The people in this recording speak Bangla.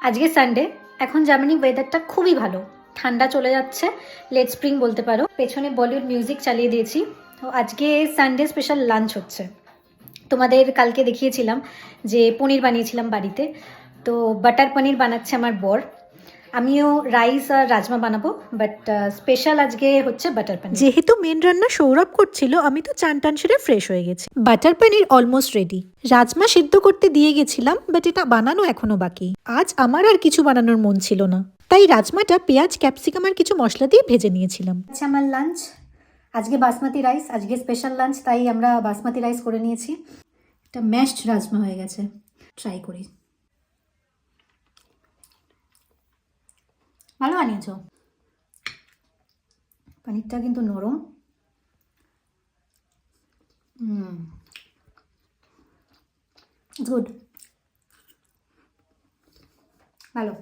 আজকে সানডে, এখন জার্মানি ওয়েদারটা খুবই ভালো, ঠান্ডা চলে যাচ্ছে, লেট স্প্রিং বলতে পারো। পেছনে বলিউড মিউজিক চালিয়ে দিয়েছি। তো আজকে সানডে স্পেশাল লাঞ্চ হচ্ছে। তোমাদের কালকে দেখিয়েছিলাম যে পনির বানিয়েছিলাম বাড়িতে, তো বাটার পনির বানাচ্ছে আমার বর। আমিও রাইস আর রাজমা বানাবো, বাট স্পেশাল আজকে হচ্ছে বাটার পনির। যেহেতু মেন রান্না সৌরভ করছিল, আমি তো চান টান সেরে ফ্রেশ হয়ে গেছি। বাটার পনির অলমোস্ট রেডি। রাজমা সিদ্ধ করতে দিয়ে গেছিলাম, বাট এটা বানানো এখনো বাকি। আজ আমার আর কিছু বানানোর মন ছিল না, তাই রাজমাটা পেঁয়াজ ক্যাপসিকাম আর কিছু মশলা দিয়ে ভেজে নিয়েছিলাম। আচ্ছা, আমার লাঞ্চ আজকে বাসমতি রাইস, আজকে স্পেশাল লাঞ্চ, তাই আমরা বাসমতি রাইস করে নিয়েছি। একটা ম্যাশড রাজমা হয়ে গেছে, ট্রাই করি। ভালো বানিয়েছো, পনিরটা কিন্তু নরম। ইটস গুড, ভালো।